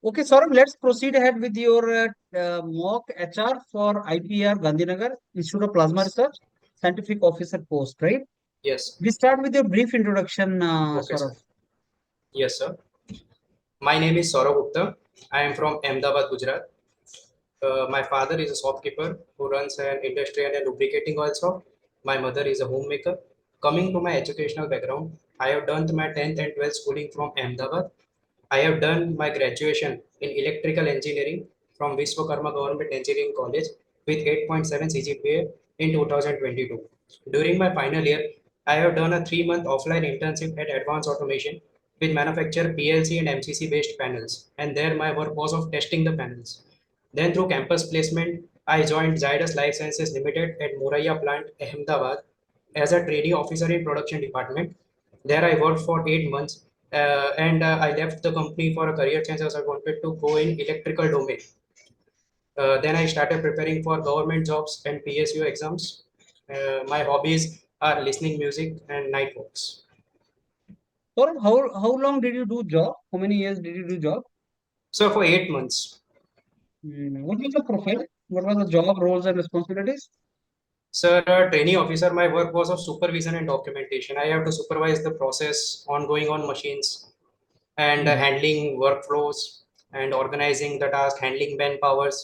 Okay, Saurabh, let's proceed ahead with your mock HR for IPR Gandhinagar Institute of Plasma Yes. Research, Scientific Officer post, right? Yes. We start with your brief introduction, Okay, sir. Saurabh. Yes, sir. My name is Saurabh Gupta. I am from Ahmedabad, Gujarat. My father is a shopkeeper who runs an industrial and lubricating oil shop. My mother is a homemaker. Coming to my educational background, I have done my 10th and 12th schooling from Ahmedabad. I have done my graduation in electrical engineering from Vishwakarma Government Engineering College with 8.7 CGPA in 2022. During my final year, I have done a 3-month offline internship at Advanced Automation with manufacture PLC and MCC based panels, and there my work was of testing the panels. Then through campus placement, I joined Zydus Life Sciences Limited at Moraiya plant, Ahmedabad, as a trainee officer in production department. There I worked for 8 months, and I left the company for a career change as I wanted to go in electrical domain. Then I started preparing for government jobs and PSU exams. My hobbies are listening music and night walks. Saurabh, how long did you do job? How many years did you do job? So for 8 months, What was the profile? What was the job roles and responsibilities? sir, trainee officer, my work was of supervision and documentation. I have to supervise the process ongoing on machines and Hmm. handling workflows and organizing the task, handling manpowers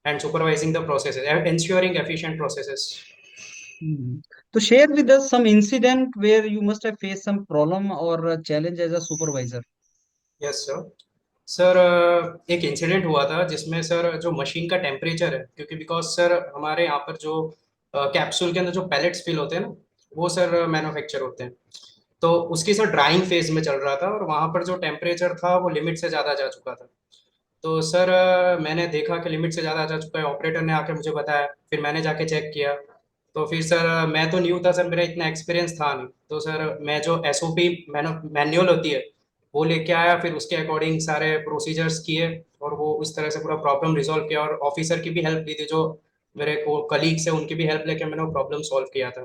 and supervising the processes, and ensuring efficient processes. Hmm. So share with us some incident where you must have faced some problem or a challenge as a supervisor. Yes sir sir एक incident हुआ था जिसमें sir जो machine का temperature है क्योंकि because sir हमारे यहाँ पर जो कैप्सूल के अंदर जो पैलेट्स फिल होते हैं ना वो सर मैन्युफैक्चर होते हैं तो उसकी सर ड्राइंग फेज में चल रहा था और वहाँ पर जो टेम्परेचर था वो लिमिट से ज़्यादा जा चुका था तो सर मैंने देखा कि लिमिट से ज़्यादा जा चुका है ऑपरेटर ने आके मुझे बताया फिर मैंने जाके चेक किया तो फिर सर मैं तो न्यू था सर मेरा इतना एक्सपीरियंस था नहीं तो सर मैं जो एसओपी मैनुअल होती है वो लेके आया फिर उसके अकॉर्डिंग सारे प्रोसीजर्स किए और वो उस तरह से पूरा प्रॉब्लम रिजॉल्व किया और ऑफिसर की भी हेल्प ली थी जो मेरे को कलीग्स है उनकी भी हेल्प लेके मैंने वो प्रॉब्लम सॉल्व किया था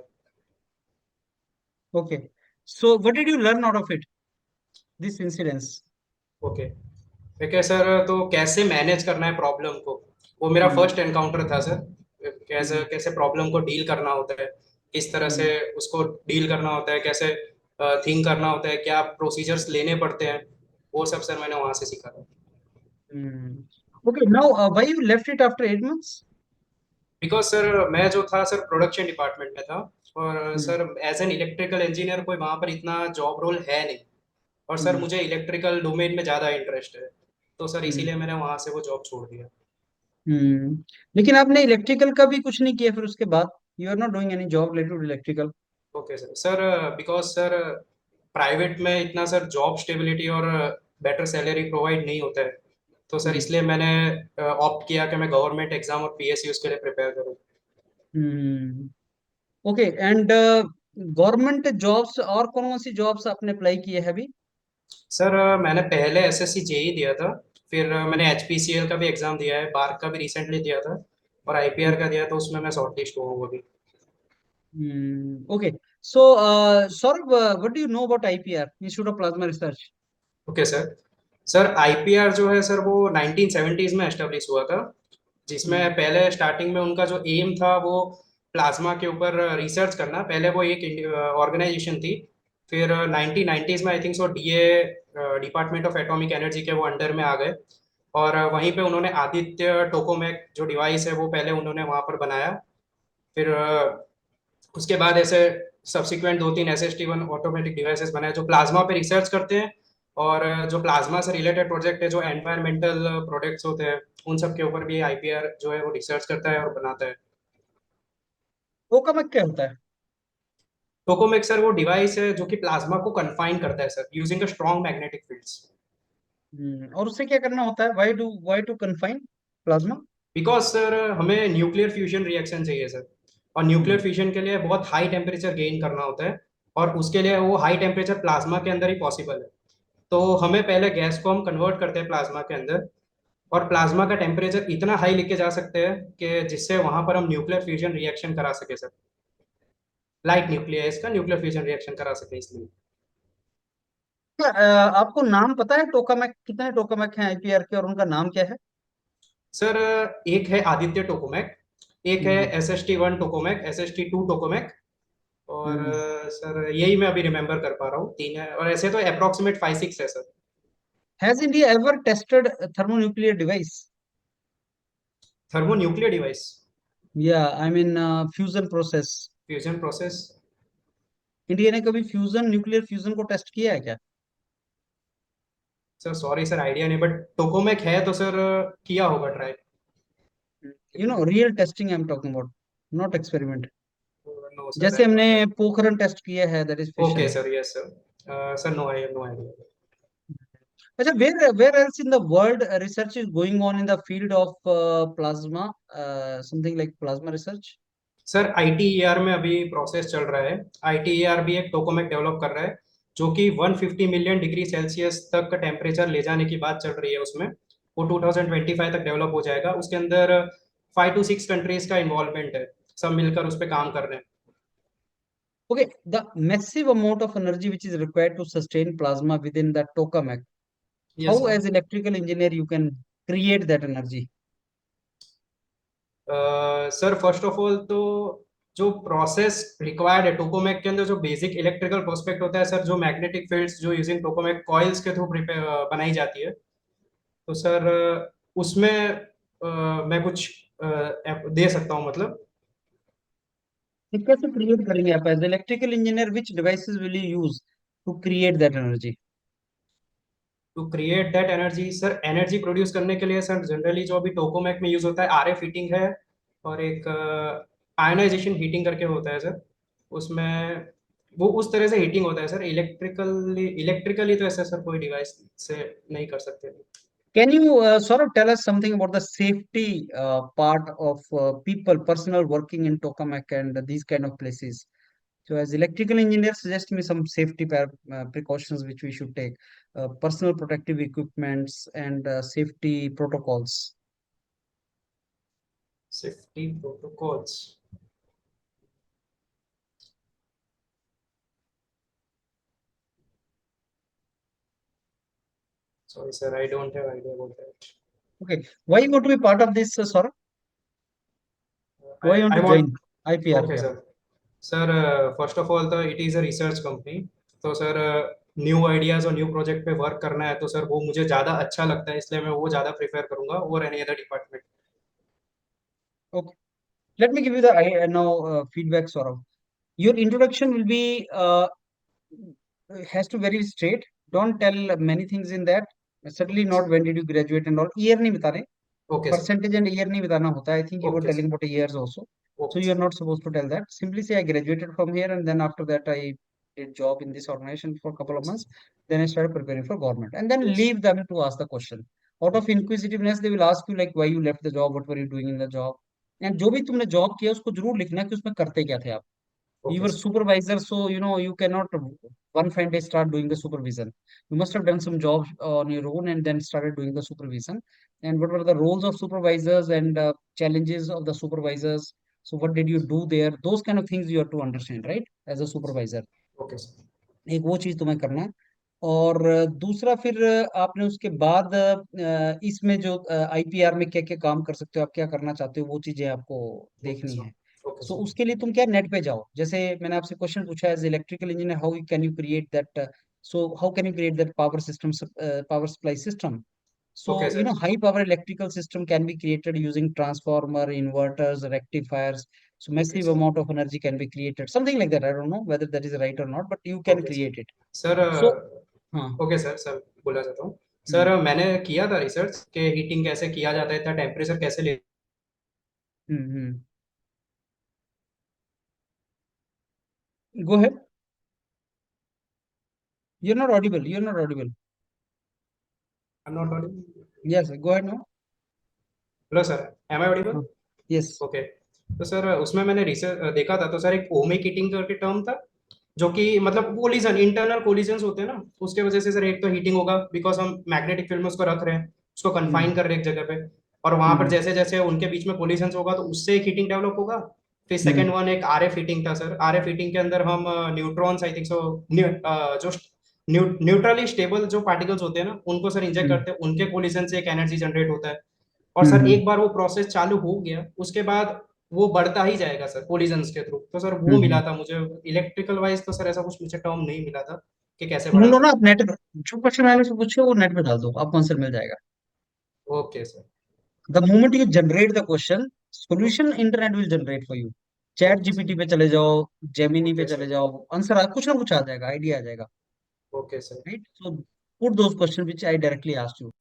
Okay. So what did you learn out of it? This incidents. Okay ठीक है सर तो कैसे मैनेज करना है प्रॉब्लम को वो मेरा Hmm. फर्स्ट एनकाउंटर था सर कैसे Hmm. कैसे प्रॉब्लम को डील करना होता है किस तरह से Hmm. उसको डील करना होता है कैसे थिंक करना होता है क्या प्रोसीजर्स लेने पड़ते हैं वो सब सर मैंने वहां से सीखा था Hmm. Okay. Now, why you left it after 8 months? Because sir मैं जो था सर प्रोडक्शन डिपार्टमेंट में था और Hmm. Sir as an electrical engineer कोई वहाँ पर इतना जॉब रोल है नहीं और सर Hmm. मुझे इलेक्ट्रिकल डोमेन में ज़्यादा इंटरेस्ट है तो सर Hmm. इसीलिए मैंने वहाँ से वो जॉब छोड़ दिया Hmm. लेकिन आपने इलेक्ट्रिकल का भी कुछ नहीं किया फिर उसके बाद you are not doing any job related to electrical. Okay sir sir because sir private में इतना सर जॉब स्टेबिलिटी और बेटर सैलरी प्रोवाइड नहीं होता है तो सर इसलिए मैंने ऑप्ट किया कि मैं गवर्नमेंट एग्जाम और पीएसयू के लिए प्रिपेयर करूँ ओके एंड गवर्नमेंट जॉब्स और कौन कौन सी जॉब्स आपने अप्लाई किए हैं अभी? सर मैंने पहले एसएससी जेई दिया था फिर मैंने एचपीसीएल का भी एग्जाम दिया है बार्क का भी रिसेंटली दिया था और आईपीआर का दिया था उसमें मैं शॉर्ट लिस्ट हुआ हूँ अभी okay so Saurabh, what do you know about IPR institute of plasma research? Okay sir sir IPR जो है सर वो 1970s में एस्टेब्लिश हुआ था जिसमें पहले स्टार्टिंग में उनका जो एम था वो प्लाज्मा के ऊपर रिसर्च करना पहले वो एक ऑर्गेनाइजेशन थी फिर 1990s में I think so DA department of atomic energy के वो अंडर में आ गए और वहीं पे उन्होंने आदित्य टोकोमेक जो डिवाइस है वो पहले उन्होंने वहाँ पर बनाया फिर उसके बाद ऐसे सब्सिक्वेंट 2-3 SST1 ऑटोमेटिक डिवाइसेस बनाए जो प्लाज्मा पे रिसर्च करते हैं और जो प्लाज्मा से रिलेटेड प्रोजेक्ट है जो एनवायरमेंटल प्रोडक्ट्स होते हैं उन सब के ऊपर भी आईपीआर जो है वो रिसर्च करता है और बनाता है टोकामेक क्या होता है? टोकोमेक सर वो डिवाइस है जो कि प्लाज्मा को कन्फाइन करता है sir using a strong magnetic fields और उससे क्या करना होता है? Why to confine plasma? Because sir हमें न्यूक्लियर फ्यूजन रिएक्शन चाहिए सर और न्यूक्लियर फ्यूजन के लिए बहुत हाई टेम्परेचर गेन करना होता है और उसके लिए वो हाई टेम्परेचर प्लाज्मा के अंदर ही पॉसिबल है तो हमें पहले गैस को हम कन्वर्ट करते हैं प्लाज्मा के अंदर और प्लाज्मा का टेम्परेचर इतना हाई लेके जा सकते हैं कि जिससे वहां पर हम न्यूक्लियर फ्यूजन रिएक्शन करा सके सर लाइट न्यूक्लियस का न्यूक्लियर फ्यूजन रिएक्शन करा सके इसलिए आपको नाम पता है टोकामेक, कितने टोकामेक हैं आईपीआर के और उनका नाम क्या है? सर एक है आदित्य टोकोमैक, एक है हम्म। SST-1 टोकोमैक, SST-2 टोकोमैक, और हम्म। सर यही मैं अभी रिमेम्बर कर पा रहा हूँ, तीन है, और ऐसे तो अप्रोक्सीमेट 5-6 है sir. Has India ever tested thermonuclear device? Thermonuclear device? या I mean fusion process. Fusion process? India ने कभी फ्यूजन, न्यूक्लियर फ्यूजन को टेस्ट किया है क्या? सर सॉरी सर, आइडिया नहीं, बट टोकोमैक है तो सर किया होगा try. You know real testing I am talking about, not experiment. No sir, जैसे आई हमने डोंट हैव। पोखरन टेस्ट किया है, that is okay fission. Sir, yes sir, sir no, I have no idea. अच्छा, where else in the world research is going on in the field of plasma, something like plasma research? Sir ITER में अभी process चल रहा है। ITER भी एक टोकोमेक develop कर रहा है, जो कि 150 मिलियन डिग्री सेल्सियस तक का टेम्परेचर ले जाने की बात चल रही है उसमें। वो 2025 तक डेवलप हो जाएगा। उसके अंदर 5 to 6 कंट्रीज का इन्वॉल्वमेंट है, सब मिलकर उस पर काम कर रहे हैं। Okay, the massive amount of energy which is required to sustain plasma within the tokamak, yes how as electrical engineer you can create that energy? Sir, first of all तो जो प्रोसेस रिक्वायर्ड है टोकोमेक के अंदर, जो basic electrical prospect होता है sir, जो magnetic fields जो यूजिंग टोकोमेक कॉइल्स के थ्रू बनाई जाती है, तो सर उसमें मैं कुछ दे सकता हूँ मतलब। ये कैसे क्रिएट करेंगे आप as electrical engineer? Which devices will you use to create that energy? To create that energy sir, energy produce करने के लिए सर जनरली जो अभी टोकोमेक में यूज होता है RF हीटिंग है, और एक आयनाइजेशन हीटिंग करके होता है सर। उसमें वो उस तरह से हीटिंग होता है सर। इलेक्ट्रिकली इलेक्ट्रिकली तो ऐसा सर कोई डिवाइस से नहीं कर सकते। Can you sort of tell us something about the safety part of people, personal working in tokamak and these kind of places? So, as electrical engineers, suggest me some safety precautions which we should take, personal protective equipments and safety protocols. Safety protocols? Sorry sir, I don't have idea about that. Okay, why you want to be part of this, Saurabh? Why you want I to want. join IPR? Okay sir. Sir first of all तो it is a research company, तो sir new ideas और new project पे work करना है, तो sir वो मुझे ज़्यादा अच्छा लगता है, इसलिए मैं वो ज़्यादा प्रेफर करूंगा over any other department. Okay, let me give you the now feedback, Saurabh. Your introduction will be has to very straight. Don't tell many things in that. Certainly not when did you graduate and all. Year नहीं बता रहे. Okay sir. Percentage and year नहीं बताना होता. I think you were okay telling sir. about the years also. So okay you are sir. not supposed to tell that. Simply say I graduated from here and then after that I did job in this organization for a couple of yes. months. Then I started preparing for government and then yes. leave them to ask the question. Out of inquisitiveness, they will ask you like why you left the job, what were you doing in the job, and जो भी तुमने job किया उसको जरूर लिखना है कि उसमें करते क्या थे आप. You okay were sir. supervisor, so you know you cannot one fine day start doing the supervision. You must have done some jobs on your own and then started doing the supervision. And what were the roles of supervisors and challenges of the supervisors? So what did you do there? Those kind of things you have to understand, right? As a supervisor. Okay sir. एक वो चीज तुम्हें करना है. और दूसरा फिर आपने उसके बाद इसमें जो आईपीआर में क्या क्या काम कर सकते हो, आप क्या करना चाहते हो, वो चीजें आपको ओके देखनी है. सर। Okay so sir. उसके लिए तुम क्या नेट पे जाओ. जैसे मैंने आपसे क्वेश्चन पूछा as electrical engineer, how can you create that, so how can you create that power system, power supply system. So, okay you sir. know, high power electrical system can be created using transformer, inverters, rectifiers. So, okay massive sir. amount of energy can be created. Something like that. I don't know whether that is right or not, but you can okay sir. create it. Sir So, हाँ. Okay sir, sir बोला जाता हूँ। Sir हम्म. मैंने किया था research कि heating कैसे किया जाता है, इतना टेम्परेचर कैसे ले। Hmm. Go ahead. You're not audible. You're not audible. I am not audible. Yes, go ahead now. Hello sir, am I audible? हाँ. Yes. ओके। तो सर उसमें मैंने रिसर्च देखा था, तो सर एक ओमिक हीटिंग करके टर्म था, जो कि मतलब कोलिजन, इंटरनल कोलिजन्स होते हैं ना, उसके वजह से सर एक तो हीटिंग होगा, बिकॉज हम मैग्नेटिक फील्ड में उसको रख रहे हैं, उसको कन्फाइन हम्म. कर रहे हैं एक जगह पे, और वहां पर हम्म. जैसे जैसे उनके बीच में कोलिजन्स होगा तो उससे एक हीटिंग डेवलप होगा। फिर सेकंड हम्म. वन एक RF हीटिंग था सर। RF हीटिंग के अंदर हम न्यूट्रॉन्स, आई थिंक सो, जो न्यूट्रली स्टेबल जो पार्टिकल्स होते हैं ना, उनको सर इंजेक्ट हम्म करते हैं, उनके कोलिजन से एक एनर्जी जनरेट होता है। और सर हम्म एक बार वो प्रोसेस चालू हो गया, उसके बाद वो बढ़ता ही जाएगा सर कोलिजन्स के थ्रू। तो सर वो मिला हम्म। था मुझे। इलेक्ट्रिकल वाइज तो सर ऐसा कुछ मुझे टर्म नहीं मिला था कि कैसे ढूंढ बढ़ा लो ना सकते आप नेट पे, जो क्वेश्चन मैंने से पूछे वो नेट पे डाल दो, आपको आंसर मिल जाएगा। हैं। Okay sir. The moment you generate the question, okay. Solution internet will generate for you. Chat okay sir. GPT पे चले जाओ, जेमिनी पे ओके चले सर। जाओ, आंसर कुछ ना कुछ आ जाएगा, आइडिया आ जाएगा। Okay sir. Right, so put those question which I directly asked you.